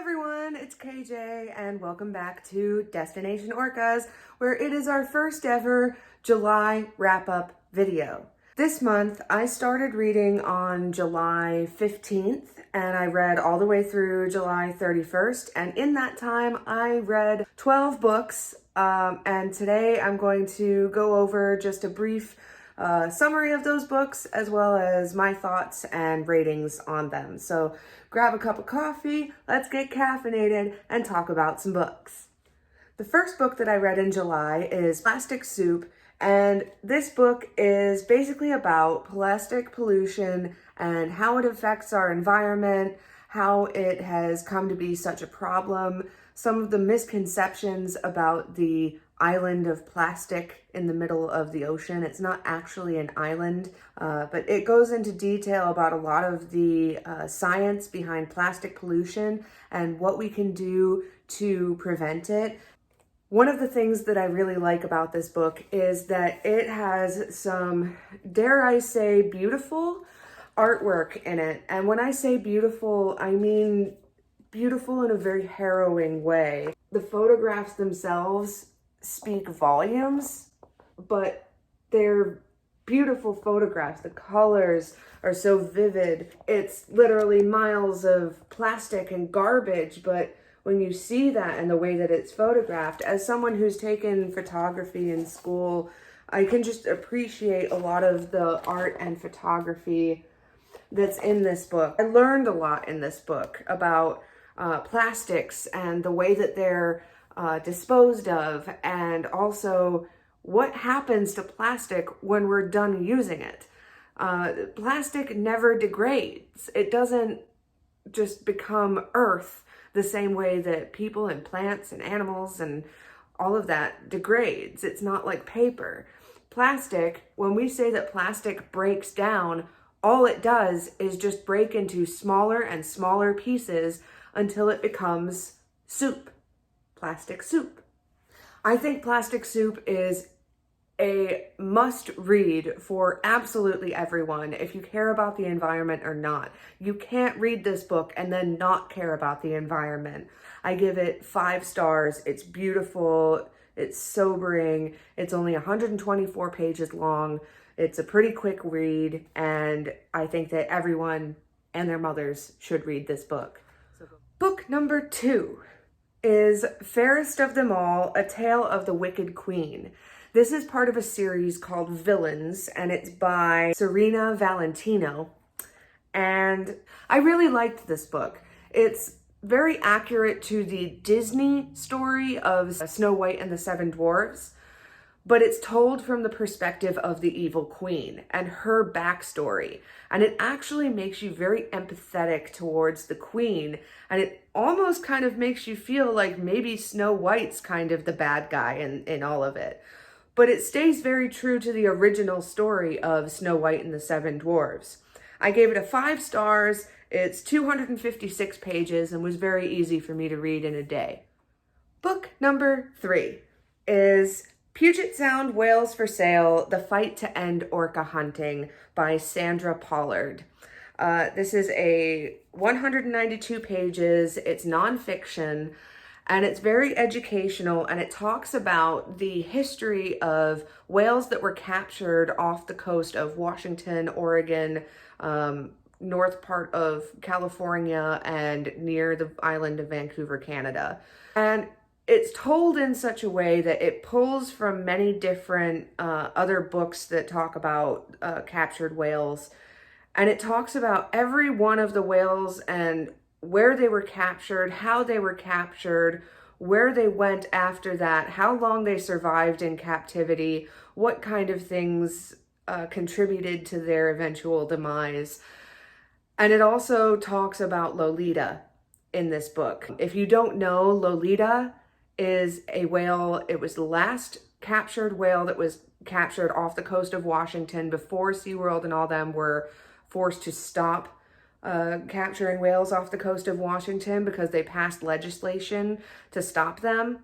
Everyone, it's KJ and welcome back to Destination Orcas, where it is our first ever July wrap-up video. This month, I started reading on July 15th and I read all the way through July 31st, and in that time I read 12 books, and today I'm going to go over just a brief summary of those books as well as my thoughts and ratings on them. So grab a cup of coffee, let's get caffeinated and talk about some books. The first book that I read in July is Plastic Soup, and this book is basically about plastic pollution and how it affects our environment, how it has come to be such a problem, some of the misconceptions about the island of plastic in the middle of the ocean. It's not actually an island, but it goes into detail about a lot of the science behind plastic pollution and what we can do to prevent it. One of the things that I really like about this book is that it has some, dare I say, beautiful artwork in it. And when I say beautiful, I mean beautiful in a very harrowing way. The photographs themselves speak volumes, but they're beautiful photographs. The colors are so vivid. It's literally miles of plastic and garbage, but when you see that and the way that it's photographed, as someone who's taken photography in school, I can just appreciate a lot of the art and photography that's in this book. I learned a lot in this book about plastics and the way that they're disposed of, and also what happens to plastic when we're done using it. Plastic never degrades. It doesn't just become earth the same way that people and plants and animals and all of that degrades. It's not like paper. Plastic, when we say that plastic breaks down, all it does is just break into smaller and smaller pieces until it becomes soup. Plastic Soup. I think Plastic Soup is a must read for absolutely everyone if you care about the environment or not. You can't read this book and then not care about the environment. I give it 5 stars. It's beautiful. It's sobering. It's only 124 pages long. It's a pretty quick read, and I think that everyone and their mothers should read this book. Book number 2 is Fairest of Them All, A Tale of the Wicked Queen. This is part of a series called Villains, and it's by Serena Valentino. And I really liked this book. It's very accurate to the Disney story of Snow White and the Seven Dwarfs, but it's told from the perspective of the evil queen and her backstory. And it actually makes you very empathetic towards the queen, and it almost kind of makes you feel like maybe Snow White's kind of the bad guy in all of it. But it stays very true to the original story of Snow White and the Seven Dwarfs. I gave it a 5 stars. It's 256 pages and was very easy for me to read in a day. Book number 3 is Puget Sound Whales for Sale, The Fight to End Orca Hunting by Sandra Pollard. This is a 192 pages, it's nonfiction, and it's very educational, and it talks about the history of whales that were captured off the coast of Washington, Oregon, north part of California, and near the island of Vancouver, Canada. And it's told in such a way that it pulls from many different other books that talk about captured whales. And it talks about every one of the whales and where they were captured, how they were captured, where they went after that, how long they survived in captivity, what kind of things contributed to their eventual demise. And it also talks about Lolita in this book. If you don't know, Lolita is a whale. It was the last captured whale that was captured off the coast of Washington before SeaWorld and all them were forced to stop capturing whales off the coast of Washington because they passed legislation to stop them.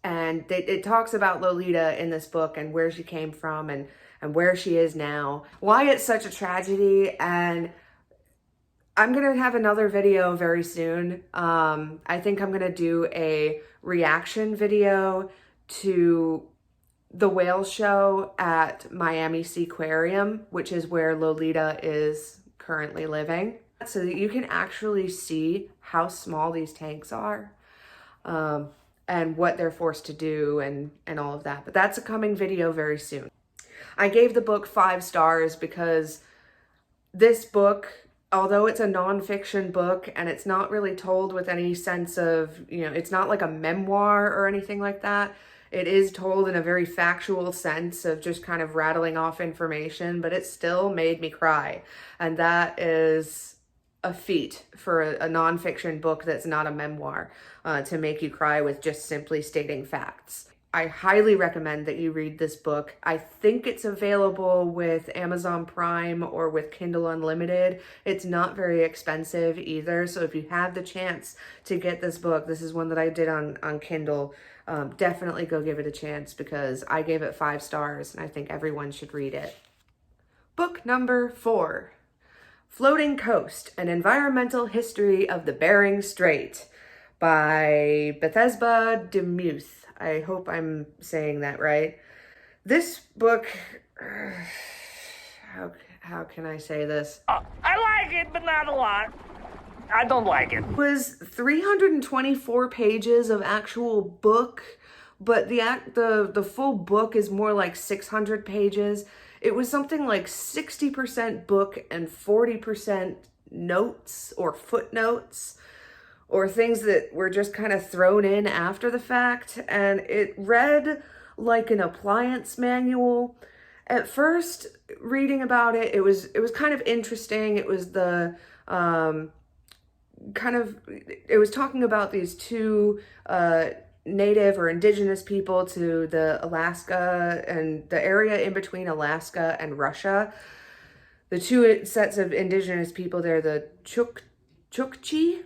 And it talks about Lolita in this book and where she came from and where she is now, why it's such a tragedy, and I'm going to have another video very soon. I think I'm going to do a reaction video to the whale show at Miami Seaquarium, which is where Lolita is currently living, so that you can actually see how small these tanks are, and what they're forced to do and all of that. But that's a coming video very soon. I gave the book 5 stars because this book, although it's a nonfiction book and it's not really told with any sense of, it's not like a memoir or anything like that. It is told in a very factual sense of just kind of rattling off information, but it still made me cry. And that is a feat for a nonfiction book that's not a memoir, to make you cry with just simply stating facts. I highly recommend that you read this book. I think it's available with Amazon Prime or with Kindle Unlimited. It's not very expensive either. So if you have the chance to get this book, this is one that I did on Kindle, definitely go give it a chance because I gave it 5 stars and I think everyone should read it. Book number 4, Floating Coast, An Environmental History of the Bering Strait by Bethesda Demuth. I hope I'm saying that right. This book, how can I say this? I like it, but not a lot. I don't like it. It was 324 pages of actual book, but the full book is more like 600 pages. It was something like 60% book and 40% notes or footnotes, or things that were just kind of thrown in after the fact, and it read like an appliance manual. At first, reading about it, it was kind of interesting. It was it was talking about these 2 native or indigenous people to the Alaska and the area in between Alaska and Russia. The 2 sets of indigenous people there, the Chukchi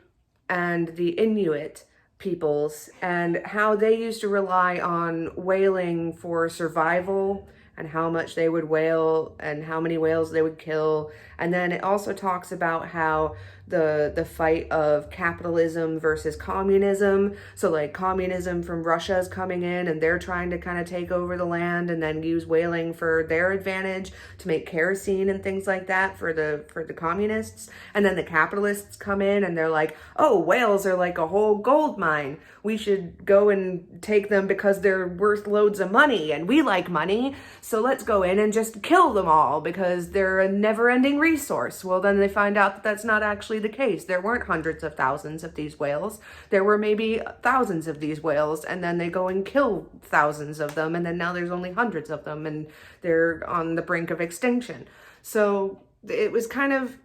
and the Inuit peoples, and how they used to rely on whaling for survival and how much they would whale and how many whales they would kill. And then it also talks about how the fight of capitalism versus communism. So like communism from Russia is coming in and they're trying to kind of take over the land and then use whaling for their advantage to make kerosene and things like that for the communists. And then the capitalists come in and they're like, oh, whales are like a whole gold mine. We should go and take them because they're worth loads of money and we like money. So let's go in and just kill them all because they're a never-ending resource. Well, then they find out that that's not actually the case. There weren't hundreds of thousands of these whales. There were maybe thousands of these whales, and then they go and kill thousands of them, and then now there's only hundreds of them, and they're on the brink of extinction. So it was kind of,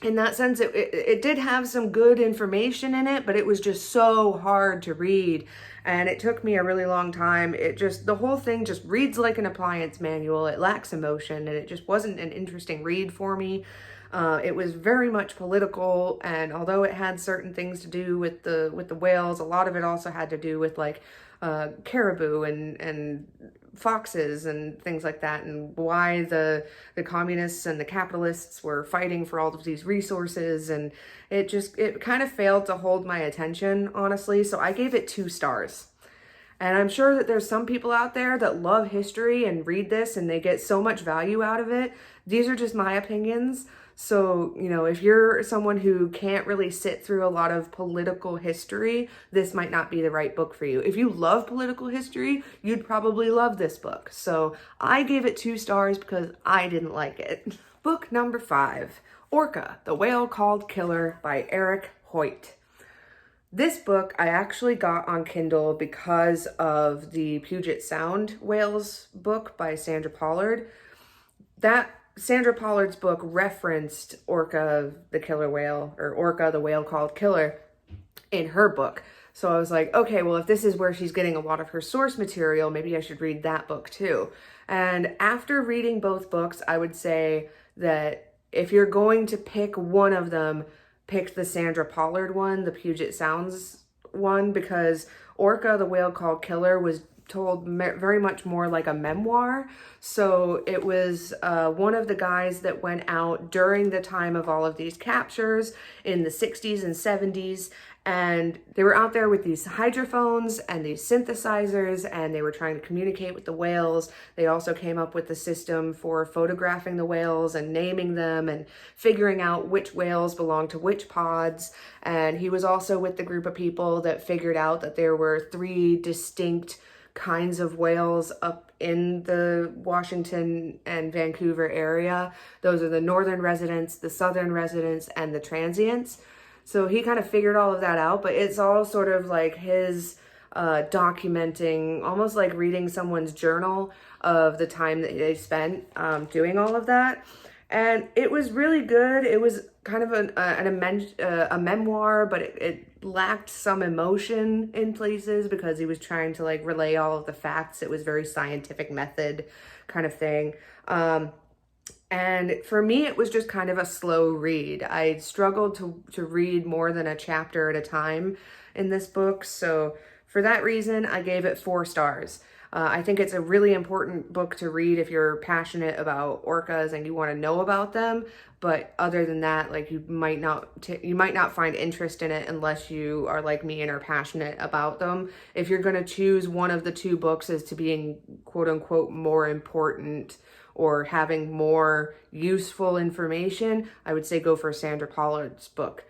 in that sense, it did have some good information in it, but it was just so hard to read. And it took me a really long time. The whole thing just reads like an appliance manual. It lacks emotion, and it just wasn't an interesting read for me. It was very much political, and although it had certain things to do with the whales, a lot of it also had to do with like caribou and foxes and things like that, and why the communists and the capitalists were fighting for all of these resources. And it kind of failed to hold my attention, honestly. So I gave it 2 stars. And I'm sure that there's some people out there that love history and read this and they get so much value out of it. These are just my opinions. So, if you're someone who can't really sit through a lot of political history, this might not be the right book for you. If you love political history, you'd probably love this book. So I gave it 2 stars because I didn't like it. Book number 5, Orca, the Whale Called Killer by Eric Hoyt. This book I actually got on Kindle because of the Puget Sound whales book by Sandra Pollard. Sandra Pollard's book referenced Orca the Killer Whale, or Orca the Whale Called Killer, in her book. So I was like, okay, well, if this is where she's getting a lot of her source material, maybe I should read that book too. And after reading both books, I would say that if you're going to pick one of them, pick the Sandra Pollard one, the Puget Sounds one, because Orca the Whale Called Killer was told very much more like a memoir. So it was one of the guys that went out during the time of all of these captures in the 60s and 70s. And they were out there with these hydrophones and these synthesizers, and they were trying to communicate with the whales. They also came up with the system for photographing the whales and naming them and figuring out which whales belong to which pods. And he was also with the group of people that figured out that there were 3 distinct kinds of whales up in the Washington and Vancouver area. Those are the northern residents, the southern residents, and the transients. So he kind of figured all of that out, but it's all sort of like his documenting, almost like reading someone's journal of the time that they spent doing all of that. And it was really good. It was kind of a memoir, but it lacked some emotion in places because he was trying to like relay all of the facts. It was very scientific method kind of thing. And for me, it was just kind of a slow read. I struggled to read more than a chapter at a time in this book. So for that reason, I gave it 4 stars. I think it's a really important book to read if you're passionate about orcas and you want to know about them. But other than that, like you might not find interest in it unless you are like me and are passionate about them. If you're going to choose one of the 2 books as to being quote unquote more important or having more useful information, I would say go for Sandra Pollard's book.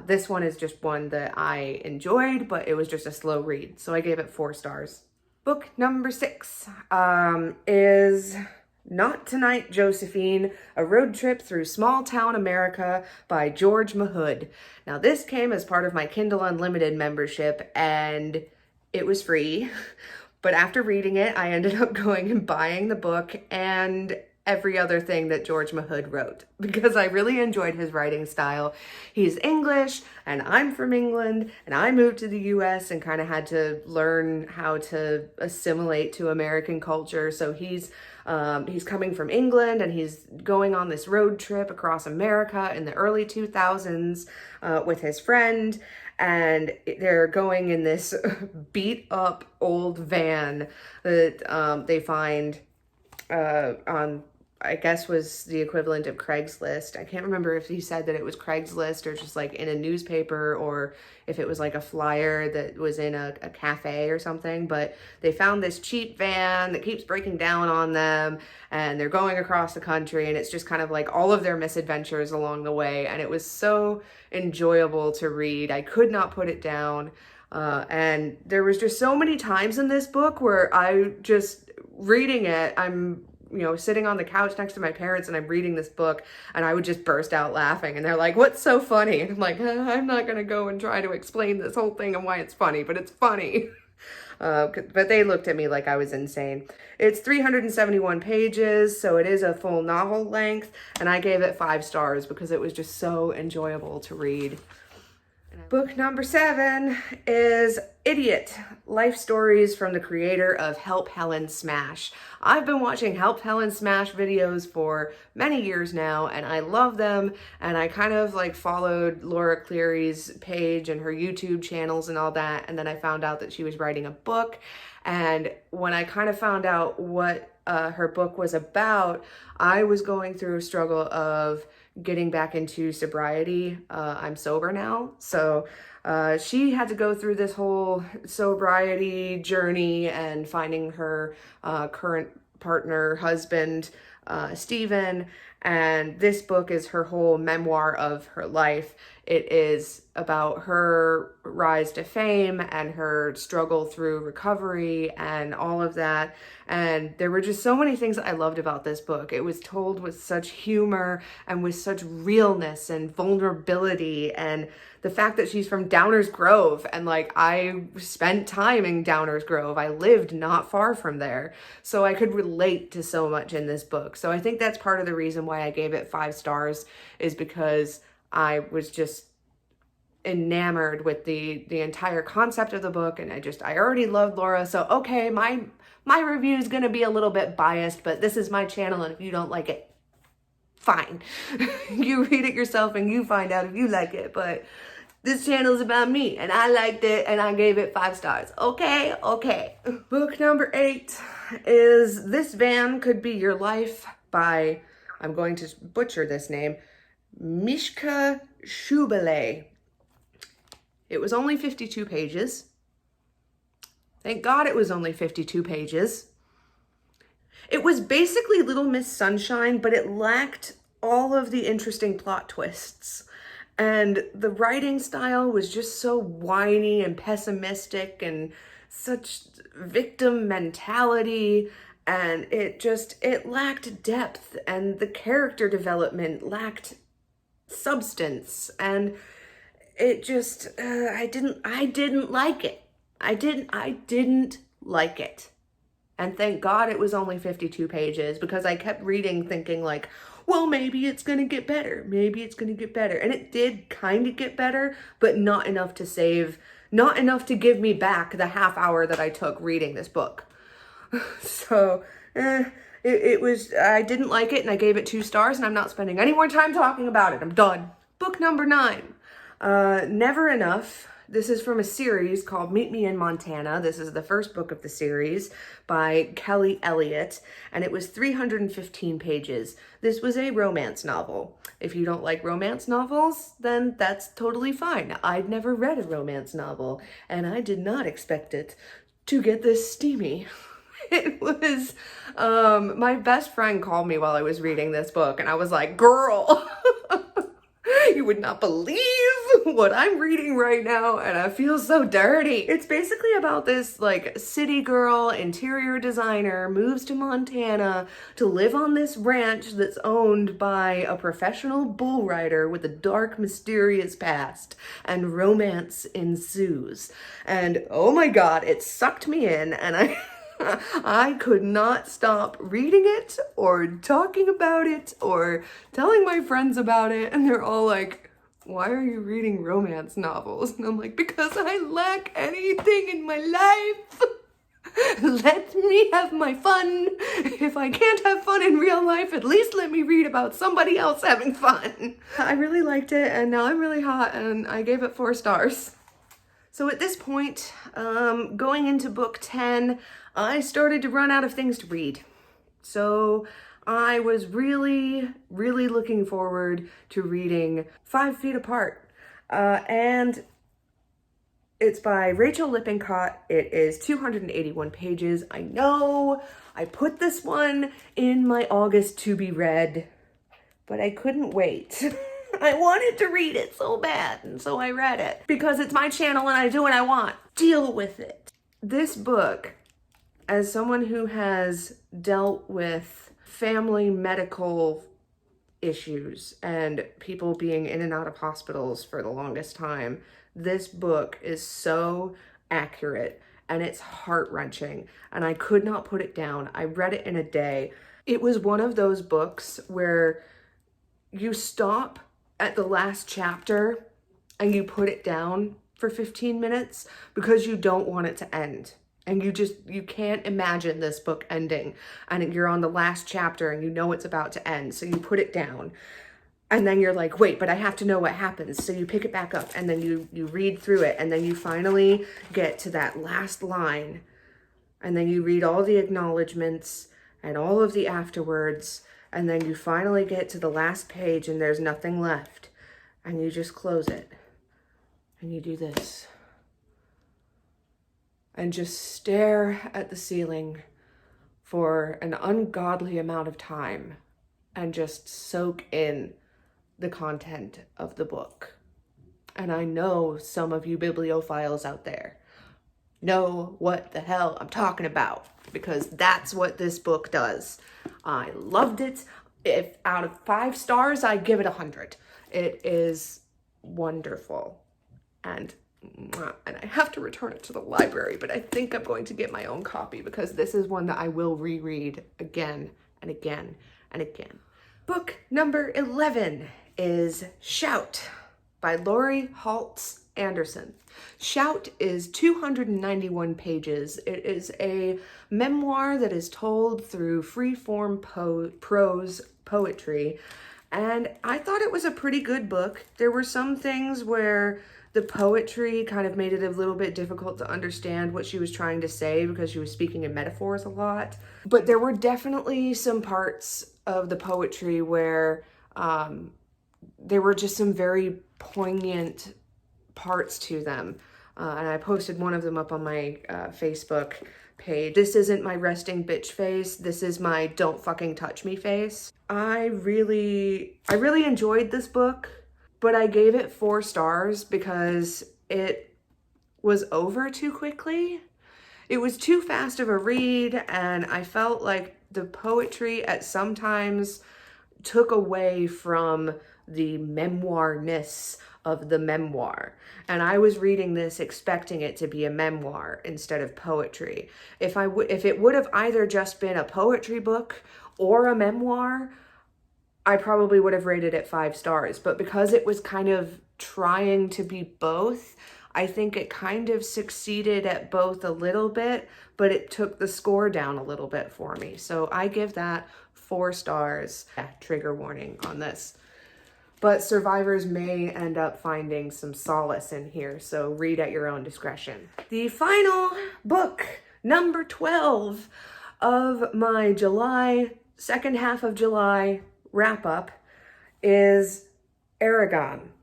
This one is just one that I enjoyed, but it was just a slow read. So I gave it 4 stars. Book number 6 is Not Tonight, Josephine, A Road Trip Through Small Town America by George Mahood. Now this came as part of my Kindle Unlimited membership and it was free. But after reading it, I ended up going and buying the book and every other thing that George Mahood wrote because I really enjoyed his writing style. He's English and I'm from England and I moved to the US and kind of had to learn how to assimilate to American culture. So he's coming from England and he's going on this road trip across America in the early 2000s with his friend. And they're going in this beat up old van that they find on, I guess was the equivalent of Craigslist. I can't remember if he said that it was Craigslist or just like in a newspaper or if it was like a flyer that was in a cafe or something, but they found this cheap van that keeps breaking down on them and they're going across the country and it's just kind of like all of their misadventures along the way. And it was so enjoyable to read. I could not put it down. And there was just so many times in this book where I just reading it, I'm sitting on the couch next to my parents and I'm reading this book and I would just burst out laughing and they're like, what's so funny? And I'm like, I'm not going to go and try to explain this whole thing and why it's funny, but it's funny. But they looked at me like I was insane. It's 371 pages, so it is a full novel length, and I gave it 5 stars because it was just so enjoyable to read. Book number 7 is Idiot, Life Stories from the creator of Help Helen Smash. I've been watching Help Helen Smash videos for many years now and I love them, and I kind of like followed Laura Cleary's page and her YouTube channels and all that, and then I found out that she was writing a book, and when I kind of found out what her book was about, I was going through a struggle of getting back into sobriety. I'm sober now. So she had to go through this whole sobriety journey and finding her current partner, husband, Stephen. And this book is her whole memoir of her life. It is about her rise to fame and her struggle through recovery and all of that. And there were just so many things that I loved about this book. It was told with such humor and with such realness and vulnerability, and the fact that she's from Downers Grove, and like I spent time in Downers Grove. I lived not far from there. So I could relate to so much in this book. So I think that's part of the reason why I gave it 5 stars, is because I was just enamored with the entire concept of the book, and I already loved Laura, so okay, my review is gonna be a little bit biased, but this is my channel, and if you don't like it, fine. You read it yourself and you find out if you like it, but This channel is about me, and I liked it, and I gave it 5 stars. Okay, okay. Book number 8 is This Van Could Be Your Life by, I'm going to butcher this name, Mishka Shubele. It was only 52 pages. Thank God it was only 52 pages. It was basically Little Miss Sunshine, but it lacked all of the interesting plot twists. And the writing style was just so whiny and pessimistic and such victim mentality. And it lacked depth, and the character development lacked substance. And it just, I didn't like it. I didn't like it. And thank God it was only 52 pages, because I kept reading thinking like, well, maybe it's going to get better. Maybe it's going to get better. And it did kind of get better, but not enough to give me back the half hour that I took reading this book. So, it was, I didn't like it, and I gave it 2 stars, and I'm not spending any more time talking about it. I'm done. Book number 9, Never Enough. This is from a series called Meet Me in Montana. This is the first book of the series by Kelly Elliott, and it was 315 pages. This was a romance novel. If you don't like romance novels, then that's totally fine. I'd never read a romance novel, and I did not expect it to get this steamy. It was, my best friend called me while I was reading this book, and I was like, girl, you would not believe what I'm reading right now, and I feel so dirty. It's basically about this like city girl, interior designer, moves to Montana to live on this ranch that's owned by a professional bull rider with a dark, mysterious past, and romance ensues. And oh my God, it sucked me in, and I could not stop reading it or talking about it or telling my friends about it, and they're all like, why are you reading romance novels? And I'm like, because I lack anything in my life. Let me have my fun. If I can't have fun in real life, at least let me read about somebody else having fun. I really liked it, and now I'm really hot, and I gave it 4 stars. So at this point, going into book 10, I started to run out of things to read. So I was really, really looking forward to reading 5 Feet Apart. And it's by Rachel Lippincott. It is 281 pages. I know I put this one in my August to be read, but I couldn't wait. I wanted to read it so bad, and so I read it. Because it's my channel and I do what I want. Deal with it. This book, as someone who has dealt with family medical issues and people being in and out of hospitals for the longest time, this book is so accurate, and it's heart-wrenching, and I could not put it down. I read it in a day. It was one of those books where you stop at the last chapter and you put it down for 15 minutes because you don't want it to end. And you can't imagine this book ending, and you're on the last chapter and you know it's about to end. So you put it down, and then you're like, wait, but I have to know what happens. So you pick it back up, and then you read through it, and then you finally get to that last line, and then you read all the acknowledgments and all of the afterwards, and then you finally get to the last page and there's nothing left, and you just close it and you do this and just stare at the ceiling for an ungodly amount of time and just soak in the content of the book. And I know some of you bibliophiles out there know what the hell I'm talking about, because that's what this book does. I loved it. If out of 5 stars, I give it 100. It is wonderful. And I have to return it to the library, but I think I'm going to get my own copy because this is one that I will reread again and again and again. Book number 11 is Shout by Lori Haltz Anderson. Shout is 291 pages. It is a memoir that is told through free-form prose poetry, and I thought it was a pretty good book. There were some things where The poetry kind of made it a little bit difficult to understand what she was trying to say because she was speaking in metaphors a lot. But there were definitely some parts of the poetry where there were just some very poignant parts to them. And I posted one of them up on my Facebook page. This isn't my resting bitch face. This is my don't fucking touch me face. I really enjoyed this book, but I gave it 4 stars because it was over too quickly. It was too fast of a read, and I felt like the poetry at sometimes took away from the memoir-ness of the memoir. And I was reading this expecting it to be a memoir instead of poetry. If it would have either just been a poetry book or a memoir, I probably would have rated it 5 stars. But because it was kind of trying to be both, I think it kind of succeeded at both a little bit, but it took the score down a little bit for me. So I give that 4 stars. Trigger warning on this. But survivors may end up finding some solace in here, so read at your own discretion. The final book, number 12 of my second half of July wrap-up, is Aragon,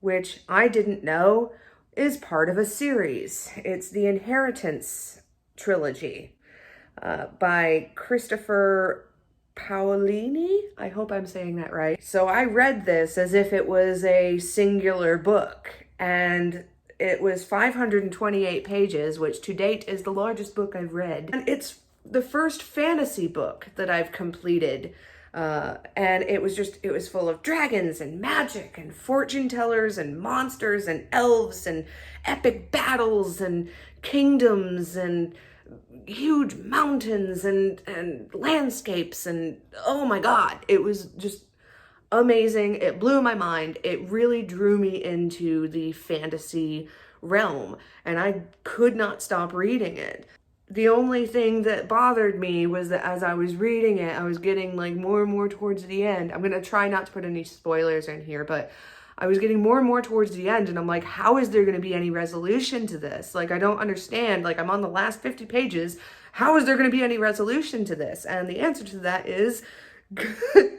which I didn't know is part of a series. It's the Inheritance trilogy by Christopher Paolini. I hope I'm saying that right. So I read this as if it was a singular book, and it was 528 pages, which to date is the largest book I've read. And it's the first fantasy book that I've completed. And it was full of dragons and magic and fortune tellers and monsters and elves and epic battles and kingdoms and huge mountains and landscapes, and oh my god, it was just amazing. It blew my mind. It really drew me into the fantasy realm, and I could not stop reading it. The only thing that bothered me was that as I was reading it, I was getting like more and more towards the end. I'm gonna try not to put any spoilers in here, but I was getting more and more towards the end, and I'm like, how is there going to be any resolution to this? Like, I don't understand. Like, I'm on the last 50 pages. How is there going to be any resolution to this? And the answer to that is to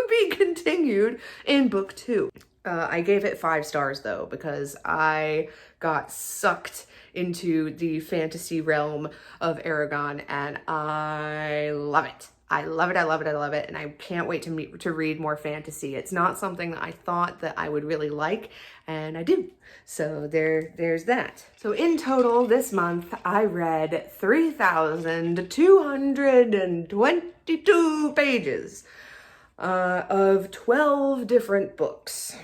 be continued in book 2. I gave it 5 stars, though, because I got sucked into the fantasy realm of Aragon, and I love it. I love it, I love it, I love it, and I can't wait to read more fantasy. It's not something that I thought that I would really like, and I do. So there's that. So in total, this month, I read 3,222 pages of 12 different books.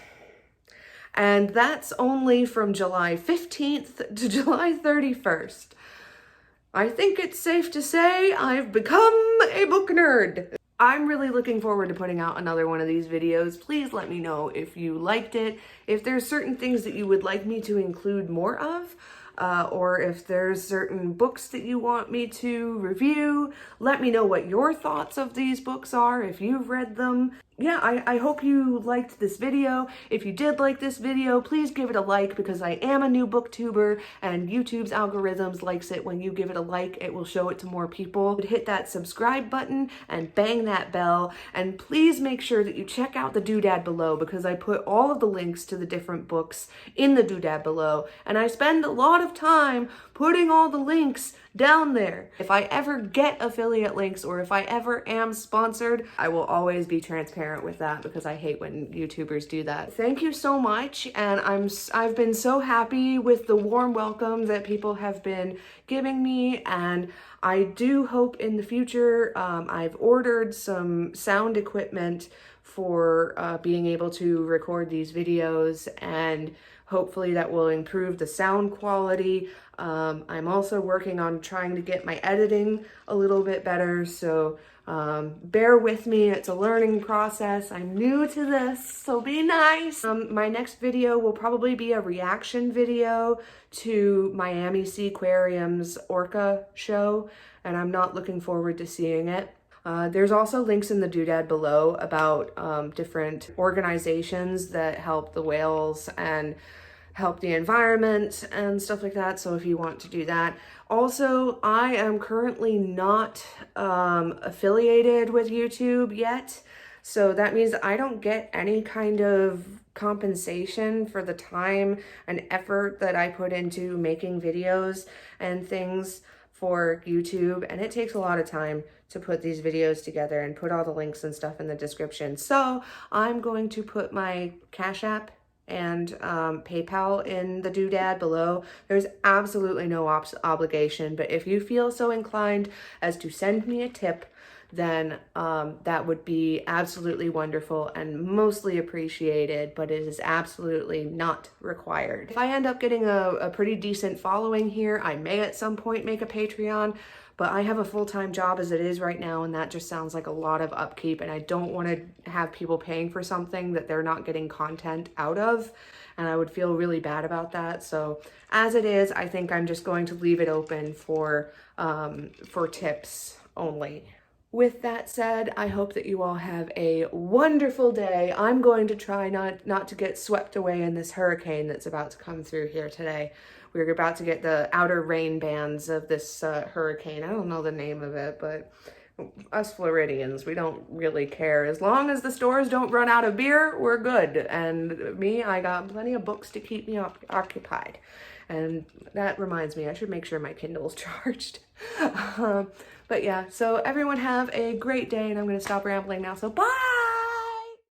And that's only from July 15th to July 31st. I think it's safe to say I've become a book nerd. I'm really looking forward to putting out another one of these videos. Please let me know if you liked it, if there's certain things that you would like me to include more of, or if there's certain books that you want me to review. Let me know what your thoughts of these books are, if you've read them. Yeah, I hope you liked this video. If you did like this video, please give it a like, because I am a new booktuber and YouTube's algorithms likes it when you give it a like. It will show it to more people. Hit that subscribe button and bang that bell, and please make sure that you check out the doodad below, because I put all of the links to the different books in the doodad below, and I spend a lot of time putting all the links down there. If I ever get affiliate links, or if I ever am sponsored, I will always be transparent with that, because I hate when YouTubers do that. Thank you so much, and I've been so happy with the warm welcome that people have been giving me, and I do hope in the future. I've ordered some sound equipment for being able to record these videos, and hopefully that will improve the sound quality. I'm also working on trying to get my editing a little bit better, so bear with me. It's a learning process. I'm new to this, so be nice. My next video will probably be a reaction video to Miami Seaquarium's Orca show, and I'm not looking forward to seeing it. There's also links in the doodad below about different organizations that help the whales, and help the environment and stuff like that. So if you want to do that. Also, I am currently not affiliated with YouTube yet. So that means I don't get any kind of compensation for the time and effort that I put into making videos and things for YouTube. And it takes a lot of time to put these videos together and put all the links and stuff in the description. So I'm going to put my Cash App and PayPal in the doodad below. There's absolutely no obligation, but if you feel so inclined as to send me a tip, then that would be absolutely wonderful and mostly appreciated, but it is absolutely not required. If I end up getting a pretty decent following here, I may at some point make a Patreon, but I have a full-time job as it is right now, and that just sounds like a lot of upkeep, and I don't want to have people paying for something that they're not getting content out of, and I would feel really bad about that. So as it is, I think I'm just going to leave it open for tips only. With that said, I hope that you all have a wonderful day. I'm going to try not to get swept away in this hurricane that's about to come through here today. We're about to get the outer rain bands of this hurricane. I don't know the name of it, but us Floridians, we don't really care. As long as the stores don't run out of beer, we're good. And me, I got plenty of books to keep me occupied. And that reminds me, I should make sure my Kindle's charged. But yeah, so everyone have a great day, and I'm going to stop rambling now. So bye!